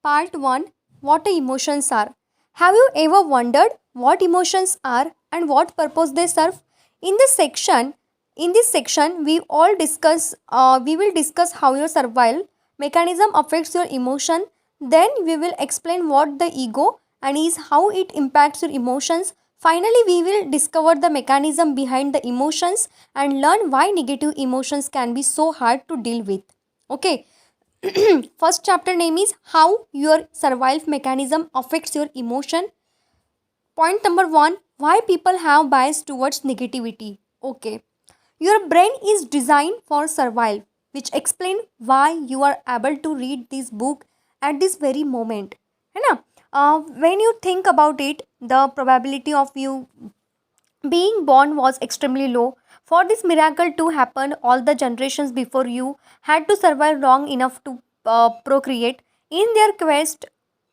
Part 1, What emotions are. Have you ever wondered what emotions are and what purpose they serve? In this section we will discuss how your survival mechanism affects your emotion. Then we will explain what the ego and is how it impacts your emotions. Finally, we will discover the mechanism behind the emotions and learn why negative emotions can be so hard to deal with. Okay. First chapter name is how your survival mechanism affects your emotion. Point number 1, why people have bias towards negativity. Okay. Your brain is designed for survival, which explain why you are able to read this book at this very moment. है ना? When you think about it, the probability of you being born was extremely low. For this miracle to happen, all the generations before you had to survive long enough to procreate. In their quest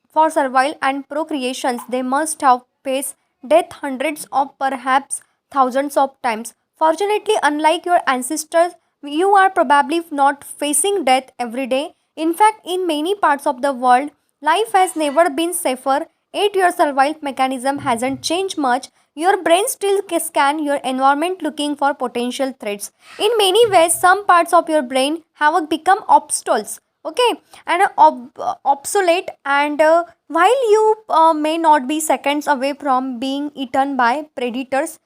for survival and procreations, they must have faced death hundreds of perhaps thousands of times. Fortunately, unlike your ancestors, you are probably not facing death every day. In fact, in many parts of the world, life has never been safer. Yet your survival mechanism hasn't changed much. Your brain still scan your environment looking for potential threats. In many ways, some parts of your brain have become obstacles, okay, and obsolete. And while you may not be seconds away from being eaten by predators,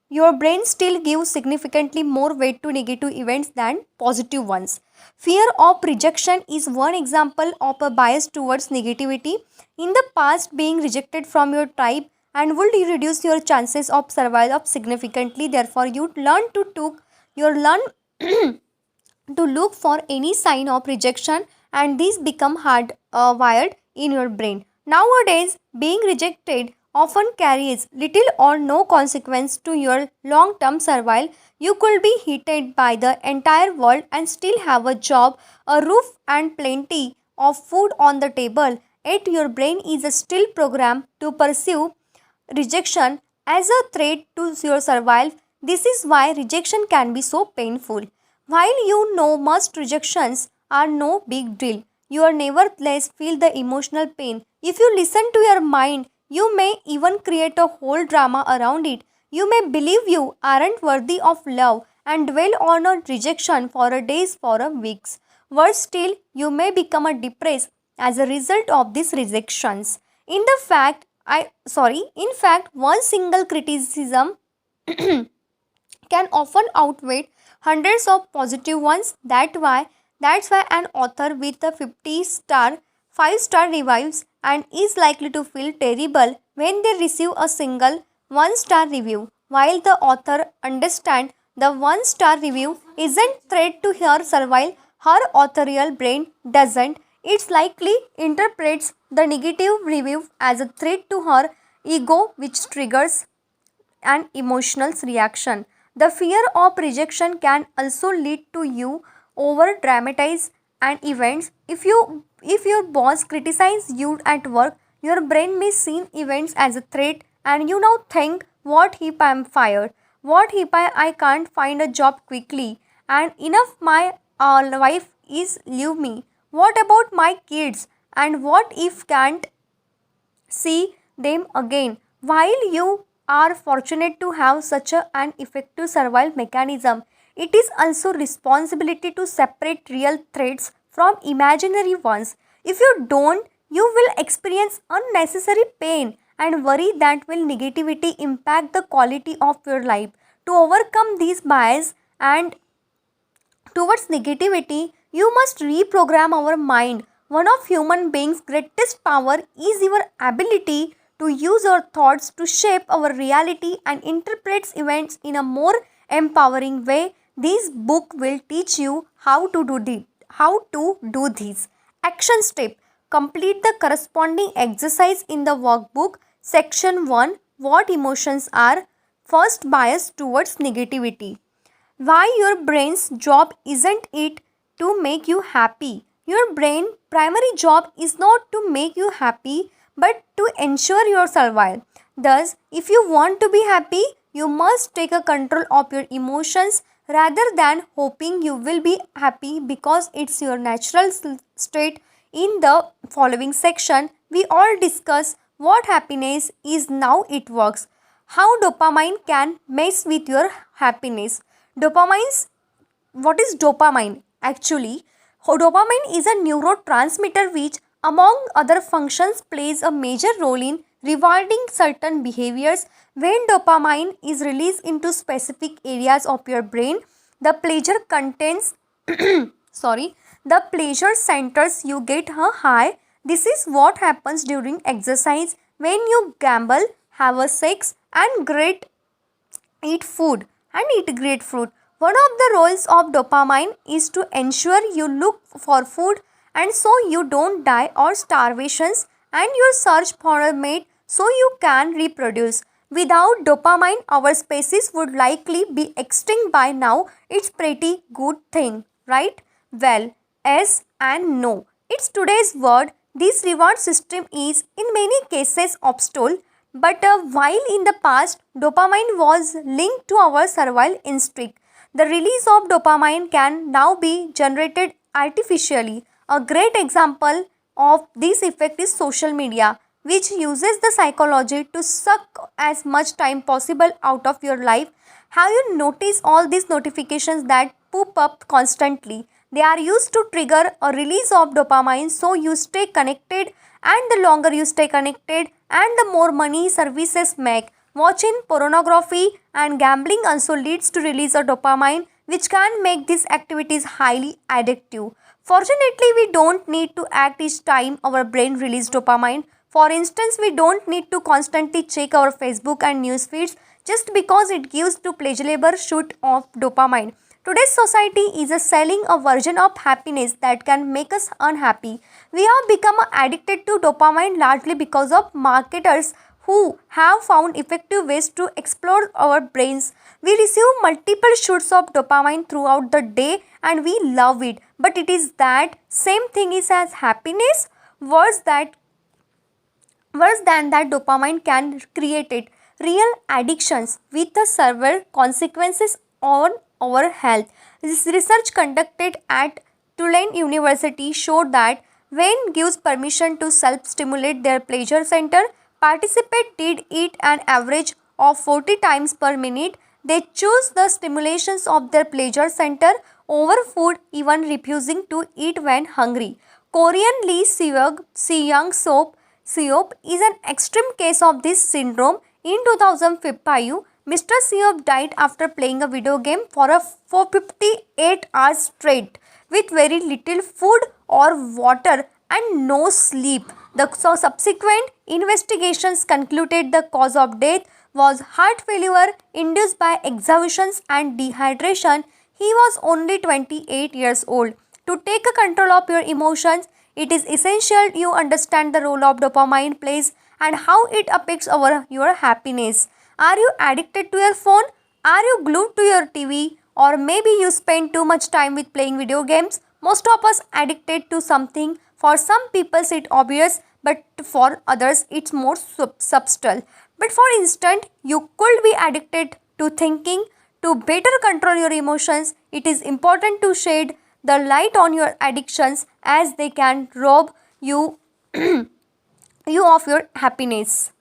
your brain still gives significantly more weight to negative events than positive ones. Fear of rejection is one example of a bias towards negativity. In the past, being rejected from your tribe and would reduce your chances of survival significantly. Therefore, you learn to look for any sign of rejection, and these become hard wired in your brain. Nowadays, being rejected often carries little or no consequence to your long term survival. You could be hated by the entire world and still have a job, a roof, and plenty of food on the table. Yet your brain is still programmed to pursue rejection as a threat to your survival. This is why rejection can be so painful. While you know most rejections are no big deal, you are nevertheless feel the emotional pain. If you listen to your mind, you may even create a whole drama around it. You may believe you aren't worthy of love and dwell on a rejection for a days, for a weeks. Worse still, you may become a depressed as a result of these rejections. In fact, one single criticism can often outweigh hundreds of positive ones. That's why an author with a 50-star 5-star reviews and is likely to feel terrible when they receive a single 1-star review. While the author understands the 1-star review isn't threat to her survival, her authorial brain doesn't. It likely interprets the negative review as a threat to her ego, which triggers an emotional reaction. The fear of rejection can also lead to you over dramatize an events. If your boss criticizes you at work, your brain may see events as a threat and you now think, what if I am fired? What if I can't find a job quickly? And enough my wife is leave me. What about my kids? And what if can't see them again? While you are fortunate to have such an effective survival mechanism, it is also responsibility to separate real threats from imaginary ones. If you don't, you will experience unnecessary pain and worry that will negativity impact the quality of your life. To overcome these bias and towards negativity, you must reprogram our mind. One of human beings' greatest power is your ability to use our thoughts to shape our reality and interpret events in a more empowering way. This book will teach you how to do this. Action step. Complete the corresponding exercise in the workbook. Section 1, What emotions are. First, bias towards negativity. Why your brain's job isn't it to make you happy. Your brain primary job is not to make you happy but to ensure your survival. Thus, if you want to be happy, you must take a control of your emotions rather than hoping you will be happy because it's your natural state. In the following section, we all discuss what happiness is, now it works, how dopamine can mess with your happiness. Dopamine's What is dopamine? Actually, dopamine is a neurotransmitter which, among other functions, plays a major role in rewarding certain behaviors. When dopamine is released into specific areas of your brain, the pleasure contains sorry, the pleasure centers, you get a high. This is what happens during exercise, when you gamble, have a sex, and eat great fruit. One of the roles of dopamine is to ensure you look for food and so you don't die or starvations, and you search for a mate so you can reproduce. Without dopamine, our species would likely be extinct by now. It's pretty good thing, right? Well, yes and no. It's today's word. This reward system is in many cases obstacle, but while in the past dopamine was linked to our survival instinct, the release of dopamine can now be generated artificially. A great example of this effect is social media, which uses the psychology to suck as much time possible out of your life. Have you noticed all these notifications that pop up constantly? They are used to trigger a release of dopamine, so you stay connected, and the longer you stay connected and the more money services make. Watching pornography and gambling also leads to release of dopamine, which can make these activities highly addictive. Fortunately, we don't need to act each time our brain releases dopamine. For instance, we don't need to constantly check our Facebook and news feeds just because it gives to pleasurable shoot of dopamine. Today's society is selling a version of happiness that can make us unhappy. We have become addicted to dopamine largely because of marketers who have found effective ways to explore our brains. We receive multiple shoots of dopamine throughout the day and we love it. But it is that same thing is as happiness. Worse that Worse than that, dopamine can create it. Real addictions with the severe consequences on our health. This research conducted at Tulane University showed that when gives permission to self-stimulate their pleasure center, participants did it an average of 40 times per minute. They choose the stimulations of their pleasure center over food, even refusing to eat when hungry. Korean Lee Seop is an extreme case of this syndrome. In 2005, Mr. Seop died after playing a video game for 58 hours straight with very little food or water and no sleep. The subsequent investigations concluded the cause of death was heart failure induced by exhaustion and dehydration. He was only 28 years old. To take control of your emotions, it is essential you understand the role of dopamine plays and how it affects your happiness. Are you addicted to your phone? Are you glued to your TV? Or maybe you spend too much time with playing video games? Most of us addicted to something. For some people it's obvious, but for others it's more subtle. But for instance, you could be addicted to thinking. To better control your emotions, it is important to shed the light on your addictions as they can rob you of your happiness.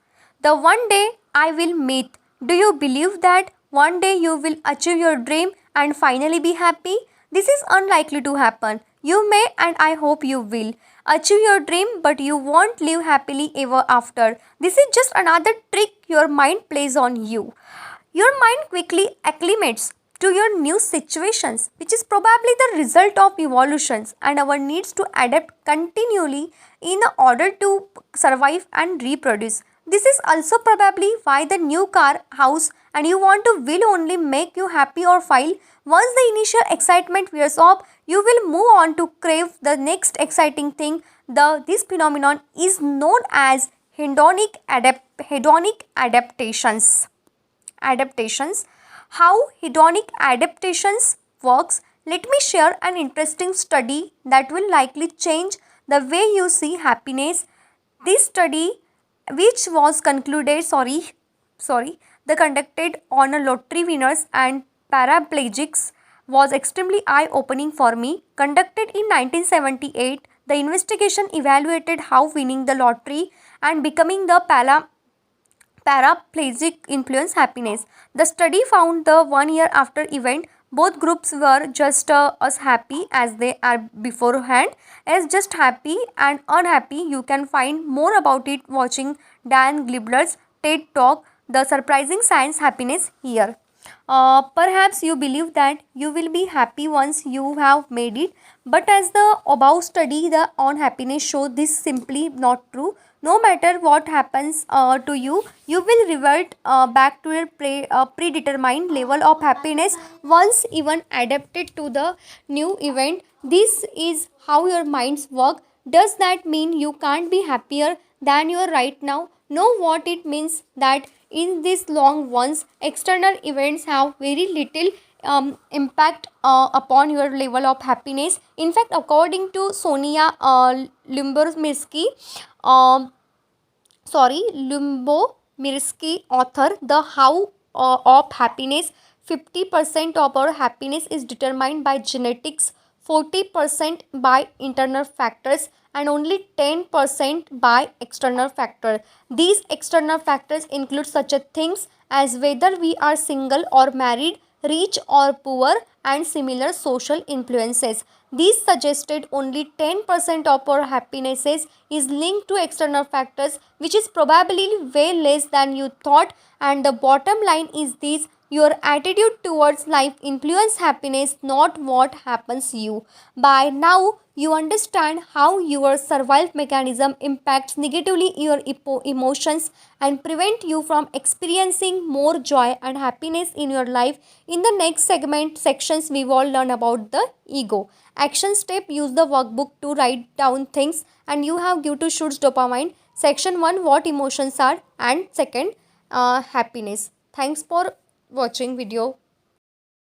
The one day I will meet. Do you believe that one day you will achieve your dream and finally be happy? This is unlikely to happen. You may, and I hope you will, achieve your dream, but you won't live happily ever after. This is just another trick your mind plays on you. Your mind quickly acclimates to your new situations, which is probably the result of evolutions and our needs to adapt continually in order to survive and reproduce. This is also probably why the new car, house, and you want to will only make you happy or file. Once the initial excitement wears off, you will move on to crave the next exciting thing. This phenomenon is known as hedonic adaptations. How hedonic adaptations works? Let me share an interesting study that will likely change the way you see happiness. This study, which was the conducted on a lottery winners and paraplegics, was extremely eye-opening for me. Conducted in 1978, The investigation evaluated how winning the lottery and becoming the paraplegic influence happiness. The study found the 1 year after event, both groups were just as happy as they are beforehand. As just happy and unhappy, you can find more about it watching Dan Glibler's TED Talk, The Surprising Science Happiness here. Perhaps you believe that you will be happy once you have made it, but as the above study the on happiness show this simply not true. No matter what happens to you, you will revert back to your predetermined level of happiness once even adapted to the new event. This is how your minds work. Does that mean you can't be happier than you are right now? Know what it means that in these long ones, external events have very little impact upon your level of happiness. In fact, according to Sonia Limbormirsky, um, Lumbo-Mirsky author, The How of Happiness, 50% of our happiness is determined by genetics, 40% by internal factors, and only 10% by external factors. These external factors include such a things as whether we are single or married, rich or poor, and similar social influences. These suggested only 10% of our happinesses is linked to external factors, which is probably way less than you thought. And the bottom line is this: your attitude towards life influence happiness, not what happens you. By now, you understand how your survival mechanism impacts negatively your emotions and prevent you from experiencing more joy and happiness in your life. In the next sections we will learn about the ego. Action step: use the workbook to write down things and you have give to shoots dopamine. Section 1, what emotions are, and second, happiness. Thanks for watching video.